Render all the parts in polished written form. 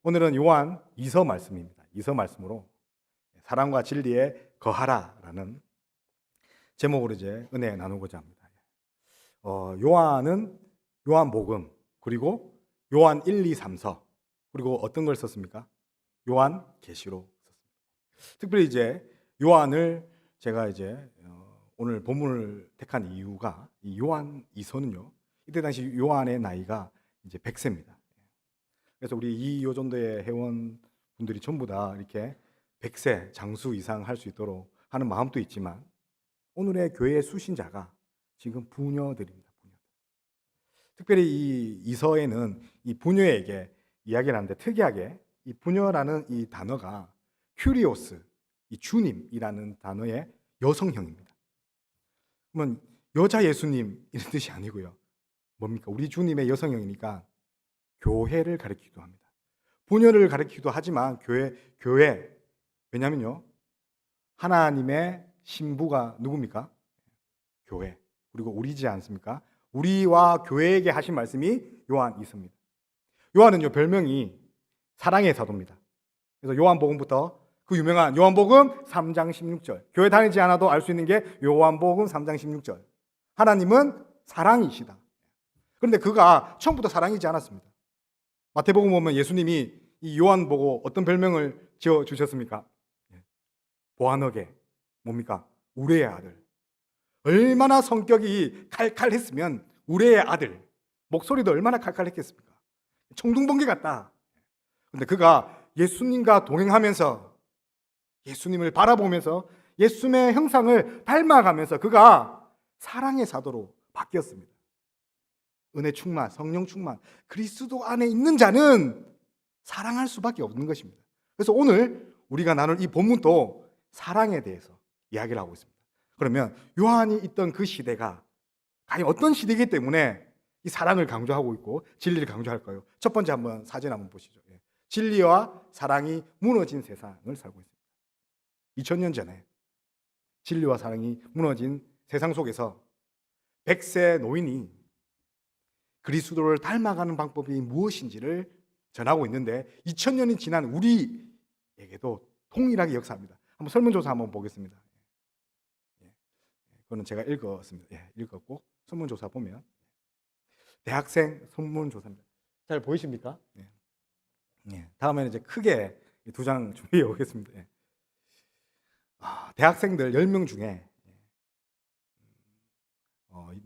오늘은 요한 2서 말씀입니다. 2서 말씀으로 사랑과 진리에 거하라라는 제목으로 이제 은혜 나누고자 합니다. 요한은 요한복음, 그리고 요한 1, 2, 3서, 그리고 어떤 걸 썼습니까? 요한계시록 썼습니다. 특별히 이제 요한을 제가 이제 오늘 본문을 택한 이유가 이 요한 2서는요, 이때 당시 요한의 나이가 이제 100세입니다. 그래서 우리 이 요전도의 회원분들이 전부 다 이렇게 100세 장수 이상 할 수 있도록 하는 마음도 있지만, 오늘의 교회의 수신자가 지금 부녀들입니다. 부녀들. 특별히 이 이서에는 이 부녀에게 이야기를 하는데, 특이하게 이 부녀라는 이 단어가 큐리오스, 이 주님이라는 단어의 여성형입니다. 그러면 여자 예수님 이런 뜻이 아니고요. 뭡니까? 우리 주님의 여성형이니까 교회를 가리키기도 합니다. 부녀를 가리키기도 하지만 교회. 왜냐면요, 하나님의 신부가 누굽니까? 교회. 그리고 우리지 않습니까? 우리와 교회에게 하신 말씀이 요한 이서입니다. 요한은요, 별명이 사랑의 사도입니다. 그래서 요한복음부터 그 유명한 요한복음 3장 16절, 교회 다니지 않아도 알 수 있는 게 요한복음 3장 16절. 하나님은 사랑이시다. 그런데 그가 처음부터 사랑이지 않았습니다. 마태복음 보면 예수님이 이 요한 보고 어떤 별명을 지어 주셨습니까? 보아너게, 뭡니까? 우레의 아들. 얼마나 성격이 칼칼했으면 우레의 아들, 목소리도 얼마나 칼칼했겠습니까? 청둥번개 같다. 그런데 그가 예수님과 동행하면서, 예수님을 바라보면서, 예수님의 형상을 닮아가면서 그가 사랑의 사도로 바뀌었습니다. 은혜 충만, 성령 충만, 그리스도 안에 있는 자는 사랑할 수밖에 없는 것입니다. 그래서 오늘 우리가 나눌 이 본문도 사랑에 대해서 이야기를 하고 있습니다. 그러면 요한이 있던 그 시대가 과연 어떤 시대이기 때문에 이 사랑을 강조하고 있고 진리를 강조할까요? 첫 번째 한번 사진 한번 보시죠. 진리와 사랑이 무너진 세상을 살고 있습니다. 2000년 전에 진리와 사랑이 무너진 세상 속에서 100세 노인이 그리스도를 닮아가는 방법이 무엇인지를 전하고 있는데, 2000년이 지난 우리에게도 동일하게 역사합니다. 한번 설문조사 한번 보겠습니다. 그거는 제가 읽었습니다. 읽었고, 설문조사 보면 대학생 설문조사입니다. 잘 보이십니까? 다음에는 이제 크게 두 장 준비해 오겠습니다. 대학생들 10명 중에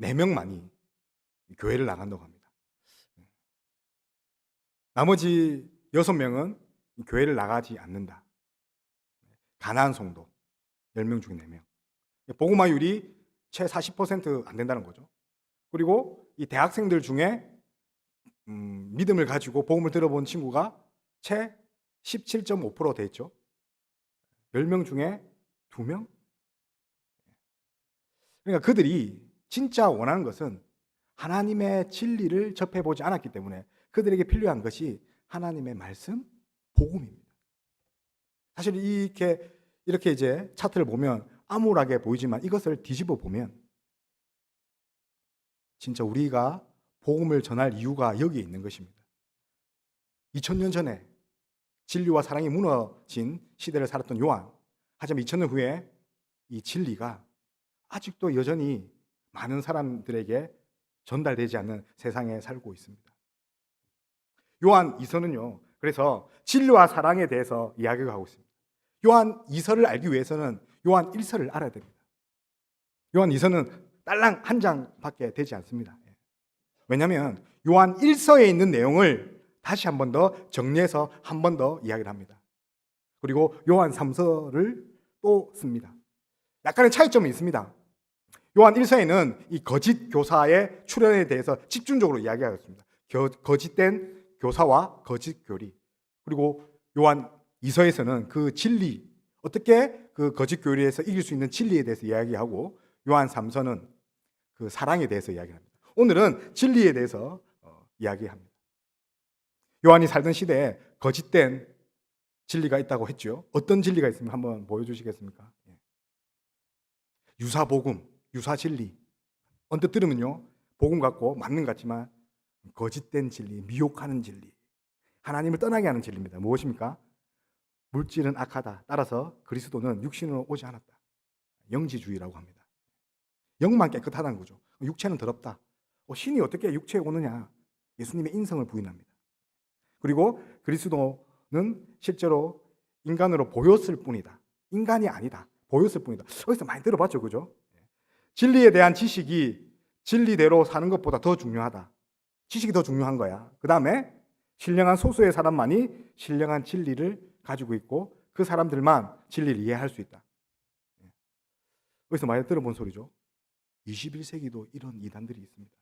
4명만이 교회를 나간다고 합니다. 나머지 6명은 교회를 나가지 않는다. 가난한 성도 10명 중에 4명. 복음화율이 채 40%안 된다는 거죠. 그리고 이 대학생들 중에 믿음을 가지고 복음을 들어본 친구가 채 17.5% 돼 있죠. 10명 중에 2명? 그러니까 그들이 진짜 원하는 것은 하나님의 진리를 접해보지 않았기 때문에 그들에게 필요한 것이 하나님의 말씀, 복음입니다. 사실 이렇게 이제 차트를 보면 암울하게 보이지만, 이것을 뒤집어 보면 진짜 우리가 복음을 전할 이유가 여기에 있는 것입니다. 2000년 전에 진리와 사랑이 무너진 시대를 살았던 요한, 하지만 2000년 후에 이 진리가 아직도 여전히 많은 사람들에게 전달되지 않는 세상에 살고 있습니다. 요한 2서는요, 그래서 진리와 사랑에 대해서 이야기를 하고 있습니다. 요한 2서를 알기 위해서는 요한 1서를 알아야 됩니다. 요한 2서는 딸랑 한 장밖에 되지 않습니다. 왜냐하면 요한 1서에 있는 내용을 다시 한 번 더 정리해서 한 번 더 이야기를 합니다. 그리고 요한 3서를 또 씁니다. 약간의 차이점이 있습니다. 요한 1서에는 이 거짓 교사의 출현에 대해서 집중적으로 이야기하고 있습니다. 거짓된 교사와 거짓 교리. 그리고 요한 2서에서는 그 진리, 어떻게 그 거짓 교리에서 이길 수 있는 진리에 대해서 이야기하고, 요한 3서는 그 사랑에 대해서 이야기합니다. 오늘은 진리에 대해서 이야기합니다. 요한이 살던 시대에 거짓된 진리가 있다고 했죠. 어떤 진리가 있으면 한번 보여주시겠습니까? 유사복음, 유사진리. 언뜻 들으면요, 복음 같고 맞는 것 같지만 거짓된 진리, 미혹하는 진리, 하나님을 떠나게 하는 진리입니다. 무엇입니까? 물질은 악하다. 따라서 그리스도는 육신으로 오지 않았다. 영지주의라고 합니다. 영만 깨끗하다는 거죠. 육체는 더럽다. 신이 어떻게 육체에 오느냐? 예수님의 인성을 부인합니다. 그리고 그리스도는 실제로 인간으로 보였을 뿐이다. 인간이 아니다. 보였을 뿐이다. 어디서 많이 들어봤죠, 그죠? 진리에 대한 지식이 진리대로 사는 것보다 더 중요하다. 지식이 더 중요한 거야. 그 다음에 신령한 소수의 사람만이 신령한 진리를 가지고 있고 그 사람들만 진리를 이해할 수 있다. 어디서 많이 들어본 소리죠? 21세기도 이런 이단들이 있습니다.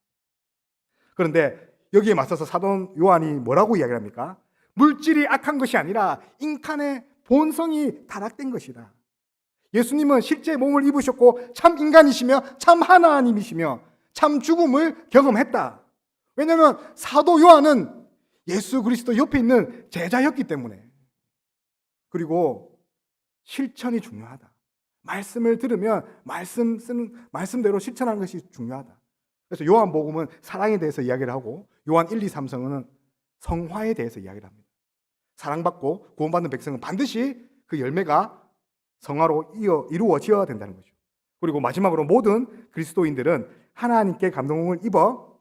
그런데 여기에 맞서서 사도 요한이 뭐라고 이야기를 합니까? 물질이 악한 것이 아니라 인간의 본성이 타락된 것이다. 예수님은 실제 몸을 입으셨고 참 인간이시며 참 하나님이시며 참 죽음을 경험했다. 왜냐하면 사도 요한은 예수 그리스도 옆에 있는 제자였기 때문에. 그리고 실천이 중요하다. 말씀을 들으면 말씀대로 실천하는 것이 중요하다. 그래서 요한복음은 사랑에 대해서 이야기를 하고 요한 1, 2, 3성은 성화에 대해서 이야기를 합니다. 사랑받고 구원받는 백성은 반드시 그 열매가 성화로 이루어져야 된다는 거죠. 그리고 마지막으로 모든 그리스도인들은 하나님께 감동을 입어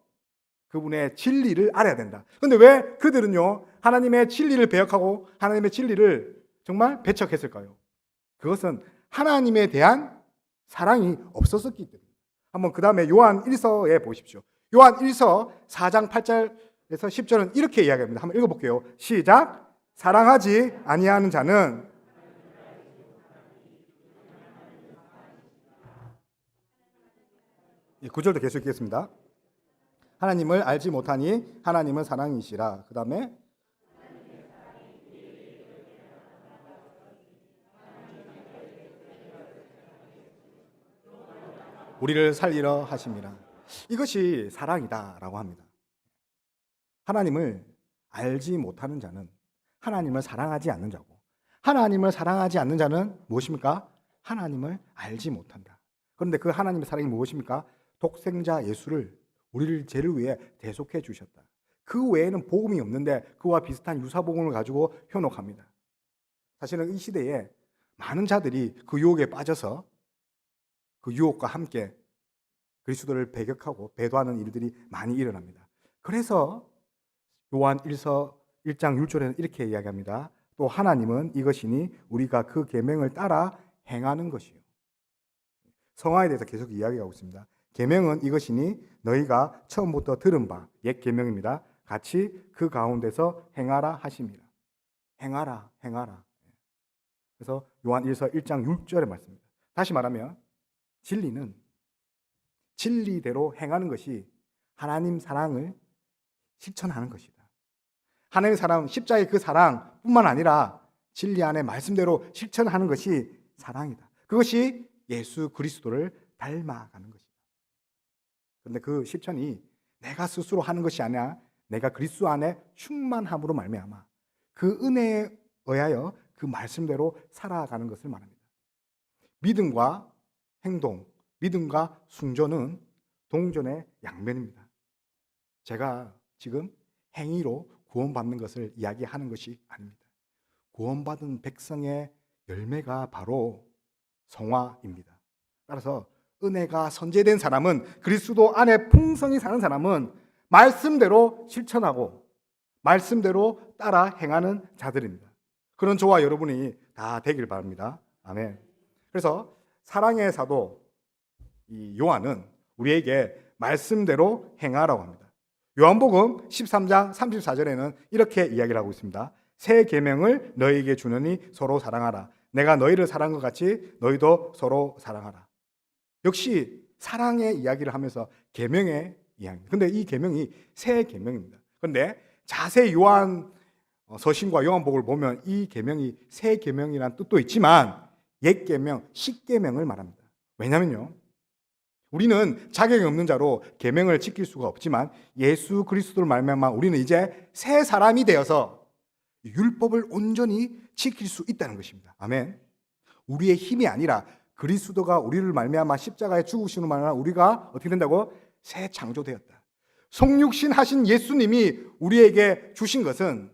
그분의 진리를 알아야 된다. 그런데 왜 그들은요 하나님의 진리를 배역하고 하나님의 진리를 정말 배척했을까요? 그것은 하나님에 대한 사랑이 없었기 때문에. 한번 그 다음에 요한 1서에 보십시오. 요한 1서 4장 8절에서 10절은 이렇게 이야기합니다. 한번 읽어볼게요. 시작. 사랑하지 아니하는 자는 9절도 계속 읽겠습니다. 하나님을 알지 못하니 하나님은 사랑이시라. 그 다음에 우리를 살리려 하심이라. 이것이 사랑이다라고 합니다. 하나님을 알지 못하는 자는 하나님을 사랑하지 않는 자고, 하나님을 사랑하지 않는 자는 무엇입니까? 하나님을 알지 못한다. 그런데 그 하나님의 사랑이 무엇입니까? 독생자 예수를 우리를 죄를 위해 대속해 주셨다. 그 외에는 복음이 없는데 그와 비슷한 유사복음을 가지고 현혹합니다. 사실은 이 시대에 많은 자들이 그 유혹에 빠져서 그 유혹과 함께 그리스도를 배격하고 배도하는 일들이 많이 일어납니다. 그래서 요한 1서 1장 6절에는 이렇게 이야기합니다. 또 하나님은 이것이니 우리가 그 계명을 따라 행하는 것이요. 성화에 대해서 계속 이야기하고 있습니다. 계명은 이것이니 너희가 처음부터 들은 바 옛 계명입니다. 같이 그 가운데서 행하라 하심이라. 행하라. 그래서 요한 1서 1장 6절의 말씀입니다. 다시 말하면 진리는 진리대로 행하는 것이 하나님 사랑을 실천하는 것이다. 하나님의 사랑, 십자가의 그 사랑뿐만 아니라 진리 안에 말씀대로 실천하는 것이 사랑이다. 그것이 예수 그리스도를 닮아가는 것이다. 그런데 그 실천이 내가 스스로 하는 것이 아니라 내가 그리스도 안에 충만함으로 말미암아 그 은혜에 의하여 그 말씀대로 살아가는 것을 말합니다. 믿음과 행동, 믿음과 순종은 동전의 양면입니다. 제가 지금 행위로 구원받는 것을 이야기하는 것이 아닙니다. 구원받은 백성의 열매가 바로 성화입니다. 따라서 은혜가 선제된 사람은, 그리스도 안에 풍성히 사는 사람은 말씀대로 실천하고 말씀대로 따라 행하는 자들입니다. 그런 저와 여러분이 다 되길 바랍니다. 아멘. 그래서 사랑의 사도 이 요한은 우리에게 말씀대로 행하라고 합니다. 요한복음 13장 34절에는 이렇게 이야기를 하고 있습니다. 새 계명을 너희에게 주노니 서로 사랑하라. 내가 너희를 사랑한 것 같이 너희도 서로 사랑하라. 역시 사랑의 이야기를 하면서 계명의 이야기입니다. 그런데 이 계명이 새 계명입니다. 그런데 자세히 요한 서신과 요한복음을 보면 이 계명이 새 계명이라는 뜻도 있지만 옛 계명, 십계명을 말합니다. 왜냐면요, 우리는 자격이 없는 자로 계명을 지킬 수가 없지만 예수 그리스도를 말미암아 우리는 이제 새 사람이 되어서 율법을 온전히 지킬 수 있다는 것입니다. 아멘. 우리의 힘이 아니라 그리스도가 우리를 말미암아 십자가에 죽으심으로 말미암아 우리가 어떻게 된다고? 새 창조되었다. 성육신 하신 예수님이 우리에게 주신 것은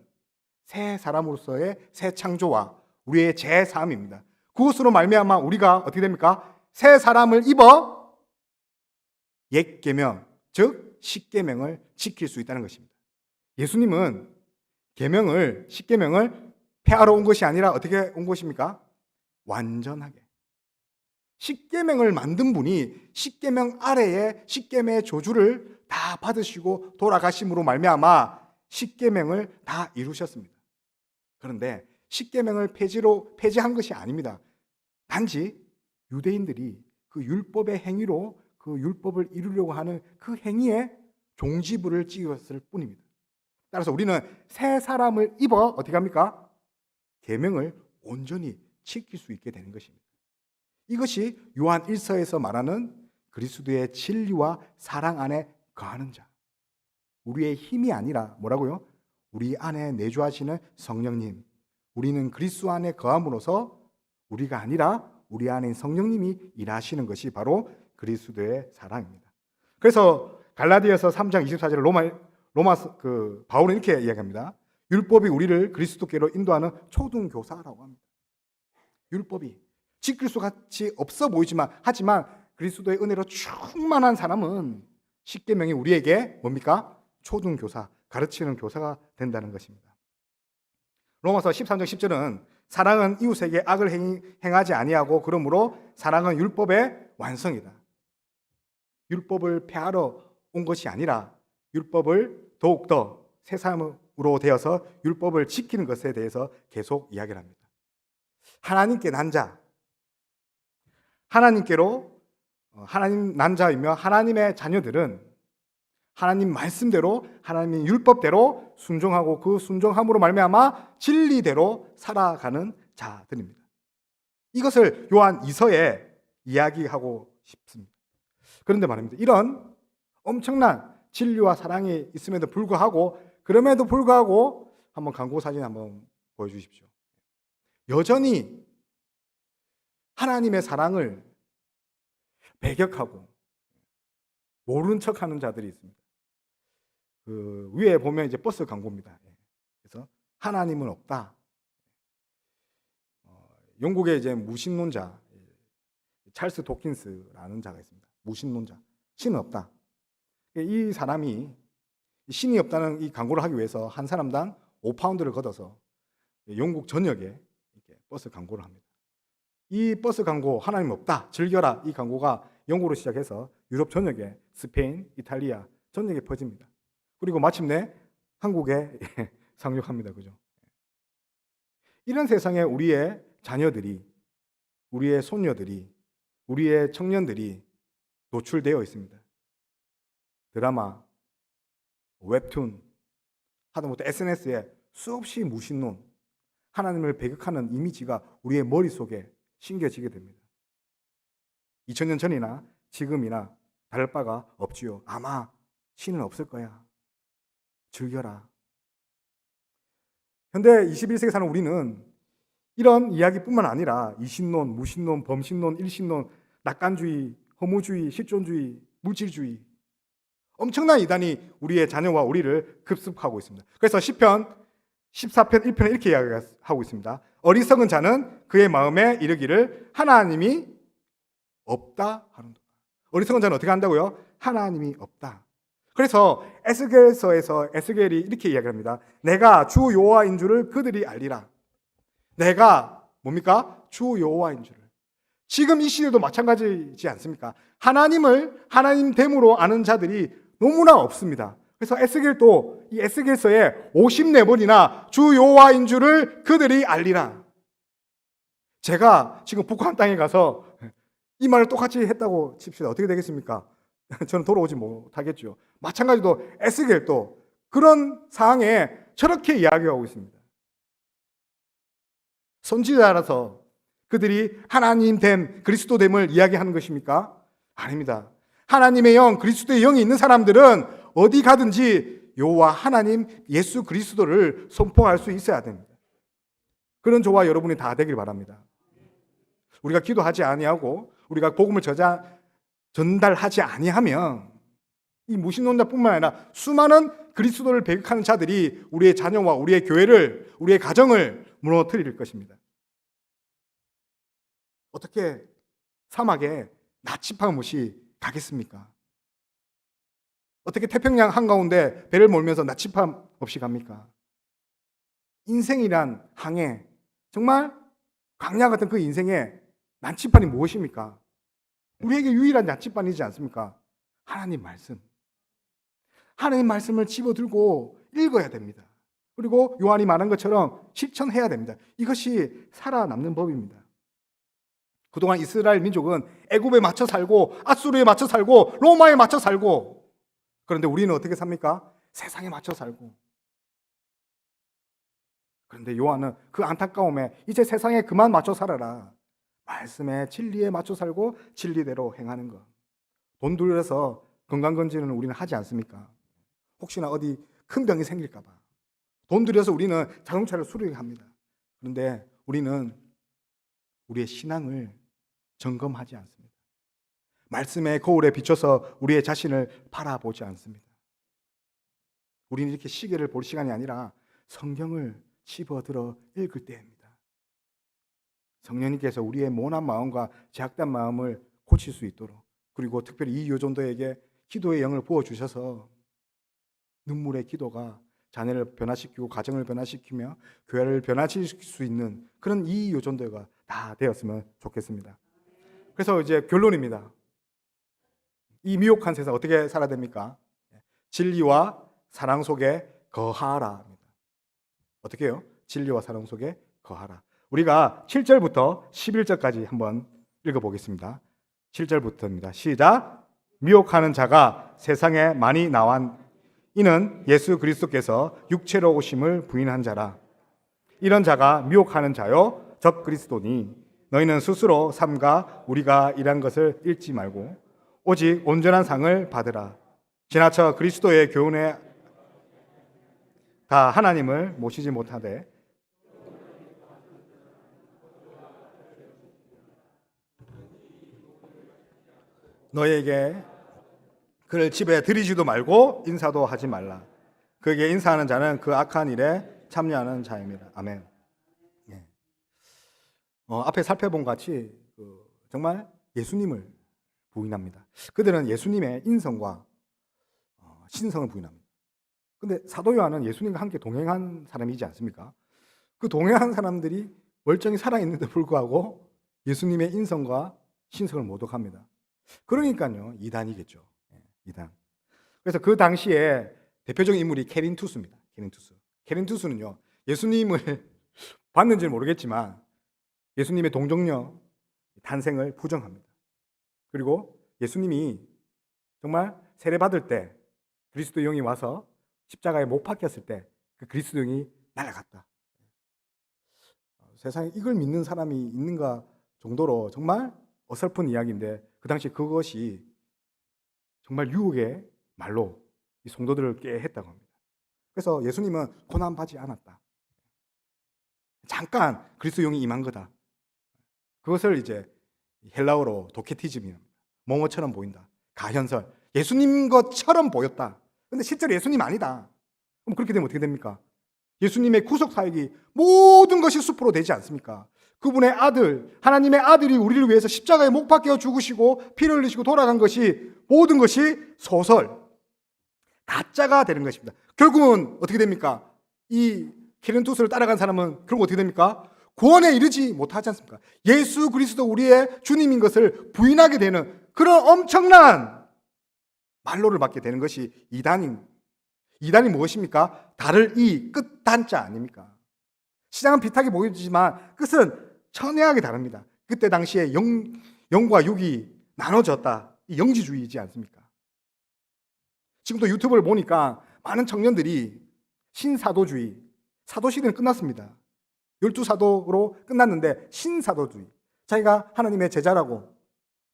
새 사람으로서의 새 창조와 우리의 재사함입니다. 그것으로 말미암아 우리가 어떻게 됩니까? 새 사람을 입어 옛 계명, 즉 십계명을 지킬 수 있다는 것입니다. 예수님은 계명을, 십계명을 폐하러 온 것이 아니라 어떻게 온 것입니까? 완전하게. 십계명을 만든 분이 십계명 아래에 십계명의 조주를 다 받으시고 돌아가심으로 말미암아 십계명을 다 이루셨습니다. 그런데 십계명을 폐지한 것이 아닙니다. 단지 유대인들이 그 율법의 행위로 그 율법을 이루려고 하는 그 행위에 종지부를 찍었을 뿐입니다. 따라서 우리는 새 사람을 입어 어떻게 합니까? 계명을 온전히 지킬 수 있게 되는 것입니다. 이것이 요한 1서에서 말하는 그리스도의 진리와 사랑 안에 거하는 자. 우리의 힘이 아니라 뭐라고요? 우리 안에 내주하시는 성령님. 우리는 그리스도 안에 거함으로써 우리가 아니라 우리 안에 성령님이 일하시는 것이 바로 그리스도의 사랑입니다. 그래서 갈라디아서 3장 24절에 바울은 이렇게 이야기합니다. 율법이 우리를 그리스도께로 인도하는 초등교사라고 합니다. 율법이 지킬 수 같이 없어 보이지만 하지만 그리스도의 은혜로 충만한 사람은 십계명이 우리에게 뭡니까? 초등교사, 가르치는 교사가 된다는 것입니다. 로마서 13장 10절은 사랑은 이웃에게 악을 행하지 아니하고 그러므로 사랑은 율법의 완성이다. 율법을 폐하러 온 것이 아니라 율법을 더욱더 새 사람으로 되어서 율법을 지키는 것에 대해서 계속 이야기를 합니다. 하나님께 난 자, 하나님께로 하나님 난 자이며 하나님의 자녀들은 하나님 말씀대로 하나님의 율법대로 순종하고 그 순종함으로 말미암아 진리대로 살아가는 자들입니다. 이것을 요한 2서에 이야기하고 싶습니다. 그런데 말입니다. 이런 엄청난 진리와 사랑이 있음에도 불구하고 그럼에도 불구하고 한번 광고 사진 한번 보여주십시오. 여전히 하나님의 사랑을 배격하고 모르는 척하는 자들이 있습니다. 그 위에 보면 이제 버스 광고입니다. 그래서 하나님은 없다. 영국의 이제 무신론자 찰스 도킨스라는 자가 있습니다. 무신론자, 신은 없다. 이 사람이 신이 없다는 이 광고를 하기 위해서 한 사람당 5파운드를 걷어서 영국 전역에 이렇게 버스 광고를 합니다. 이 버스 광고 하나님 없다, 즐겨라 이 광고가 영국으로 시작해서 유럽 전역에 스페인, 이탈리아 전역에 퍼집니다. 그리고 마침내 한국에 상륙합니다. 그죠? 이런 세상에 우리의 자녀들이, 우리의 손녀들이, 우리의 청년들이 노출되어 있습니다. 드라마, 웹툰, 하다못해 SNS에 수없이 무신론, 하나님을 배격하는 이미지가 우리의 머릿속에 심겨지게 됩니다. 2000년 전이나 지금이나 다를 바가 없지요. 아마 신은 없을 거야. 즐겨라. 현대 21세기 사는 우리는 이런 이야기뿐만 아니라 이신론, 무신론, 범신론, 일신론, 낙관주의, 허무주의, 실존주의, 물질주의 엄청난 이단이 우리의 자녀와 우리를 급습하고 있습니다. 그래서 시편 14편 1편에 이렇게 이야기하고 있습니다. 어리석은 자는 그의 마음에 이르기를 하나님이 없다 하는도다. 어리석은 자는 어떻게 한다고요? 하나님이 없다. 그래서 에스겔서에서 에스겔이 이렇게 이야기합니다. 내가 주 여호와인 줄을 그들이 알리라. 내가 뭡니까? 주 여호와인 줄을. 지금 이 시대도 마찬가지지 않습니까? 하나님을 하나님됨으로 아는 자들이 너무나 없습니다. 그래서 에스겔도 이 에스겔서에 54번이나 주 여호와인 줄을 그들이 알리라. 제가 지금 북한 땅에 가서 이 말을 똑같이 했다고 칩시다. 어떻게 되겠습니까? 저는 돌아오지 못하겠죠. 마찬가지로 에스겔도 그런 상황에 저렇게 이야기하고 있습니다. 선지자라서 그들이 하나님됨, 그리스도됨을 이야기하는 것입니까? 아닙니다. 하나님의 영, 그리스도의 영이 있는 사람들은 어디 가든지 여호와 하나님 예수 그리스도를 선포할 수 있어야 됩니다. 그런 저와 여러분이 다 되길 바랍니다. 우리가 기도하지 아니하고 우리가 복음을 전달하지 아니하면 이 무신론자뿐만 아니라 수많은 그리스도를 배격하는 자들이 우리의 자녀와 우리의 교회를, 우리의 가정을 무너뜨릴 것입니다. 어떻게 사막에 나치파 못이 가겠습니까? 어떻게 태평양 한가운데 배를 몰면서 나치파 없이 갑니까? 인생이란 항해, 정말 광야 같은 그 인생의 나치판이 무엇입니까? 우리에게 유일한 나치판이지 않습니까? 하나님 말씀. 하나님 말씀을 집어들고 읽어야 됩니다. 그리고 요한이 말한 것처럼 실천해야 됩니다. 이것이 살아남는 법입니다. 그동안 이스라엘 민족은 애굽에 맞춰 살고 아수르에 맞춰 살고 로마에 맞춰 살고, 그런데 우리는 어떻게 삽니까? 세상에 맞춰 살고. 그런데 요한은 그 안타까움에 이제 세상에 그만 맞춰 살아라. 말씀에 진리에 맞춰 살고 진리대로 행하는 것. 돈 들여서 건강검진은 우리는 하지 않습니까? 혹시나 어디 큰 병이 생길까 봐. 돈 들여서 우리는 자동차를 수리합니다. 그런데 우리는 우리의 신앙을 점검하지 않습니다. 말씀의 거울에 비춰서 우리의 자신을 바라보지 않습니다. 우리는 이렇게 시계를 볼 시간이 아니라 성경을 집어들어 읽을 때입니다. 성령님께서 우리의 모난 마음과 제약된 마음을 고칠 수 있도록, 그리고 특별히 이 요전도에게 기도의 영을 부어주셔서 눈물의 기도가 자녀를 변화시키고 가정을 변화시키며 교회를 변화시킬 수 있는 그런 이 요전도가 다 되었으면 좋겠습니다. 그래서 이제 결론입니다. 이 미혹한 세상 어떻게 살아야 됩니까? 진리와 사랑 속에 거하라. 어떻게 해요? 진리와 사랑 속에 거하라. 우리가 7절부터 11절까지 한번 읽어보겠습니다. 7절부터입니다. 시작. 미혹하는 자가 세상에 많이 나왔. 이는 예수 그리스도께서 육체로 오심을 부인한 자라. 이런 자가 미혹하는 자요 적 그리스도니, 너희는 스스로 삼가 우리가 일한 것을 읽지 말고 오직 온전한 상을 받으라. 지나쳐 그리스도의 교훈에 다 하나님을 모시지 못하되 너희에게 그를 집에 들이지도 말고 인사도 하지 말라. 그에게 인사하는 자는 그 악한 일에 참여하는 자입니다. 아멘. 예. 앞에 살펴본 같이 정말 예수님을 부인합니다. 그들은 예수님의 인성과 신성을 부인합니다. 근데 사도 요한은 예수님과 함께 동행한 사람이지 않습니까? 그 동행한 사람들이 멀쩡히 살아있는데 불구하고 예수님의 인성과 신성을 모독합니다. 그러니까요, 이단이겠죠. 이단. 그래서 그 당시에 대표적인 인물이 케린투스입니다. 케린투스는요, 예수님을 봤는지는 모르겠지만 예수님의 동정녀 탄생을 부정합니다. 그리고 예수님이 정말 세례받을 때 그리스도 영이 와서 십자가에 못 박혔을 때 그 그리스도 영이 날아갔다. 세상에 이걸 믿는 사람이 있는가 정도로 정말 어설픈 이야기인데, 그 당시 그것이 정말 유혹의 말로 이 성도들을 깨했다고 합니다. 그래서 예수님은 고난받지 않았다. 잠깐 그리스도 영이 임한 거다. 그것을 이제 헬라어로 도케티즘이랍니다. 뭐뭐처럼 보인다. 가현설. 예수님 것처럼 보였다. 근데 실제로 예수님 아니다. 그럼 그렇게 되면 어떻게 됩니까? 예수님의 구속 사역이 모든 것이 수포로 되지 않습니까? 그분의 아들, 하나님의 아들이 우리를 위해서 십자가에 못 박혀 죽으시고 피를 흘리시고 돌아간 것이, 모든 것이 소설, 가짜가 되는 것입니다. 결국은 어떻게 됩니까? 이 케른투스를 따라간 사람은 결국 어떻게 됩니까? 구원에 이르지 못하지 않습니까? 예수 그리스도 우리의 주님인 것을 부인하게 되는 그런 엄청난 말로를 받게 되는 것이 이단이 무엇입니까? 달을 이, 끝 단자 아닙니까? 시장은 비슷하게 보이지만 끝은 천외하게 다릅니다. 그때 당시에 영과 육이 나눠졌다. 이 영지주의이지 않습니까? 지금도 유튜브를 보니까 많은 청년들이 신사도주의, 사도시대는 끝났습니다. 12사도로 끝났는데 신사도주의, 자기가 하나님의 제자라고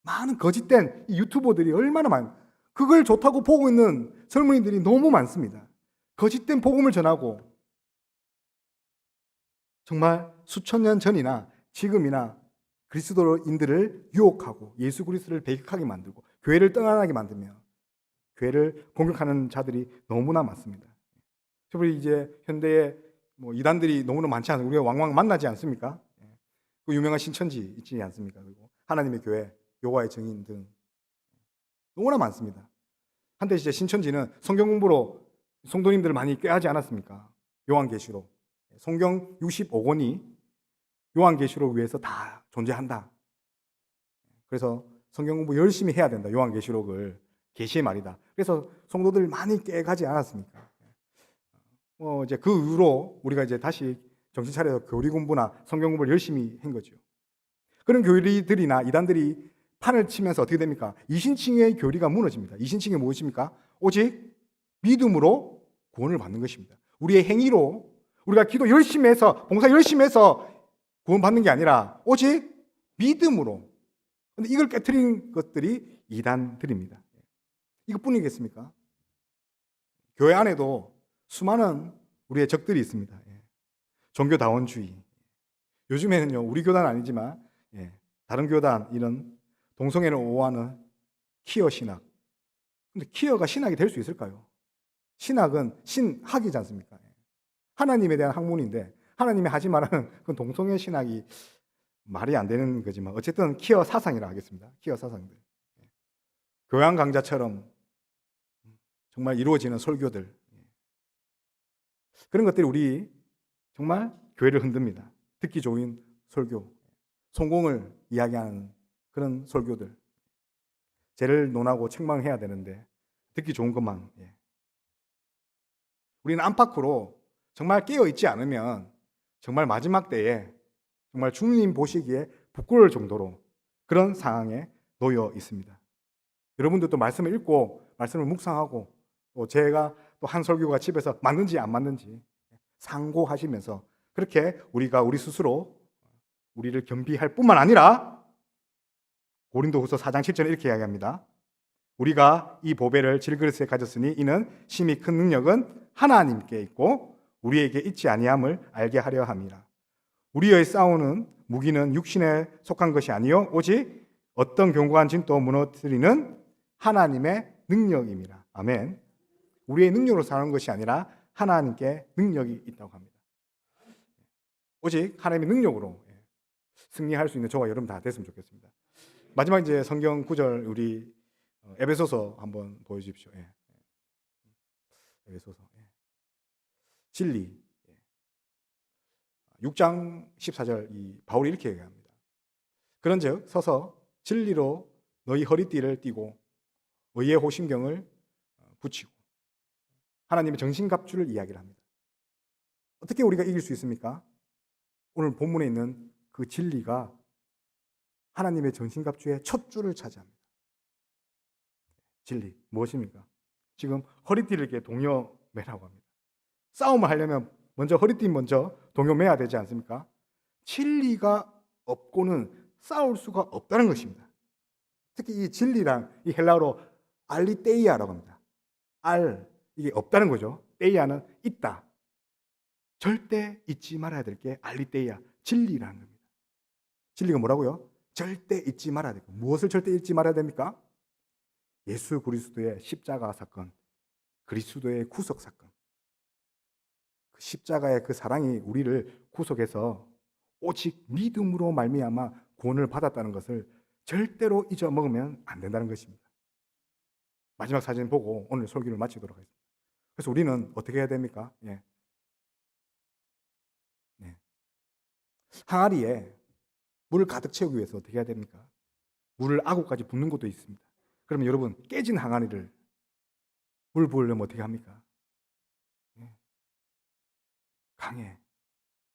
많은 거짓된 이 유튜버들이 얼마나 그걸 좋다고 보고 있는 젊은이들이 너무 많습니다. 거짓된 복음을 전하고 정말 수천 년 전이나 지금이나 그리스도인들을 유혹하고 예수 그리스도를 배격하게 만들고 교회를 떠나게 만들며 교회를 공격하는 자들이 너무나 많습니다. 특별히 이제 현대에 이단들이 너무나 많지 않습니까? 우리가 왕왕 만나지 않습니까? 그 유명한 신천지 있지 않습니까? 그리고 하나님의 교회, 여호와의 증인 등 너무나 많습니다. 한때 이제 신천지는 성경 공부로 성도님들을 많이 꾀하지 않았습니까? 요한계시록, 성경 65권이 요한계시록 위해서 다 존재한다. 그래서 성경 공부 열심히 해야 된다. 요한계시록을 계시의 말이다. 그래서 성도들 많이 깨가지 않았습니까? 이제 그 이후로 우리가 이제 다시 정신 차려서 교리 공부나 성경 공부를 열심히 한 거죠. 그런 교리들이나 이단들이 판을 치면서 어떻게 됩니까? 이신칭의 교리가 무너집니다. 이신칭이 무엇입니까? 오직 믿음으로 구원을 받는 것입니다. 우리의 행위로 우리가 기도 열심히 해서 봉사 열심히 해서 구원 받는 게 아니라 오직 믿음으로. 근데 이걸 깨트린 것들이 이단들입니다. 이것뿐이겠습니까? 교회 안에도 수많은 우리의 적들이 있습니다. 종교다원주의. 요즘에는요, 우리 교단 아니지만 다른 교단 이런 동성애를 오호하는 퀴어 신학. 근데 퀴어가 신학이 될 수 있을까요? 신학은 신학이지 않습니까? 하나님에 대한 학문인데 하나님이 하지 말라는 그 동성애 신학이 말이 안 되는 거지만 어쨌든 퀴어 사상이라 하겠습니다. 퀴어 사상들. 교양 강좌처럼 정말 이루어지는 설교들. 그런 것들이 우리 정말 교회를 흔듭니다. 듣기 좋은 설교, 성공을 이야기하는 그런 설교들. 죄를 논하고 책망해야 되는데 듣기 좋은 것만. 우리는 안팎으로 정말 깨어있지 않으면 정말 마지막 때에 정말 주님 보시기에 부끄러울 정도로 그런 상황에 놓여 있습니다. 여러분들도 말씀을 읽고 말씀을 묵상하고 또 제가 또 한 설교가 집에서 맞는지 안 맞는지 상고하시면서 그렇게 우리가 우리 스스로 우리를 겸비할 뿐만 아니라 고린도후서 4장 7절에 이렇게 이야기합니다. 우리가 이 보배를 질그릇에 가졌으니 이는 심히 큰 능력은 하나님께 있고 우리에게 있지 아니함을 알게 하려 함이라. 우리의 싸우는 무기는 육신에 속한 것이 아니요 오직 어떤 견고한 진도 무너뜨리는 하나님의 능력입니다. 아멘. 우리의 능력으로 사는 것이 아니라 하나님께 능력이 있다고 합니다. 오직 하나님의 능력으로 승리할 수 있는 저와 여러분 다 됐으면 좋겠습니다. 마지막 이제 성경 구절 우리 에베소서 한번 보여주십시오. 에베소서 진리 6장 14절 이 바울이 이렇게 얘기합니다. 그런즉 서서 진리로 너희 허리띠를 띠고 의의 호심경을 붙이고 하나님의 정신갑주를 이야기를 합니다. 어떻게 우리가 이길 수 있습니까? 오늘 본문에 있는 그 진리가 하나님의 정신갑주의 첫 줄을 차지합니다. 진리 무엇입니까? 지금 허리띠를 이렇게 동여매라고 합니다. 싸움을 하려면 먼저 허리띠 먼저 동여매야 되지 않습니까? 진리가 없고는 싸울 수가 없다는 것입니다. 특히 이 진리란 이 헬라어로 알리테이아라고 합니다. 이게 없다는 거죠. 테이아는 있다. 절대 잊지 말아야 될 게 알리테이아, 진리라는 겁니다. 진리가 뭐라고요? 절대 잊지 말아야 됩니다. 무엇을 절대 잊지 말아야 됩니까? 예수 그리스도의 십자가 사건, 그리스도의 구속 사건. 그 십자가의 그 사랑이 우리를 구속해서 오직 믿음으로 말미암아 구원을 받았다는 것을 절대로 잊어먹으면 안 된다는 것입니다. 마지막 사진 보고 오늘 설교를 마치도록 하겠습니다. 그래서 우리는 어떻게 해야 됩니까? 항아리에 물을 가득 채우기 위해서 어떻게 해야 됩니까? 물을 아구까지 붓는 것도 있습니다. 그러면 여러분 깨진 항아리를 물 부으려면 어떻게 합니까? 강에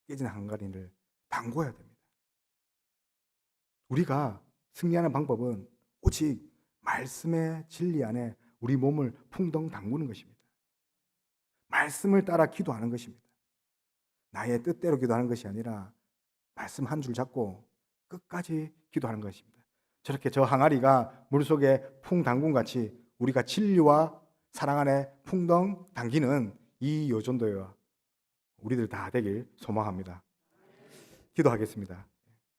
깨진 항아리를 담궈야 됩니다. 우리가 승리하는 방법은 오직 말씀의 진리 안에 우리 몸을 풍덩 담그는 것입니다. 말씀을 따라 기도하는 것입니다. 나의 뜻대로 기도하는 것이 아니라 말씀 한 줄 잡고 끝까지 기도하는 것입니다. 저렇게 저 항아리가 물속에 풍 담근 같이 우리가 진리와 사랑 안에 풍덩 담기는 이 요전도와 우리들 다 되길 소망합니다. 기도하겠습니다.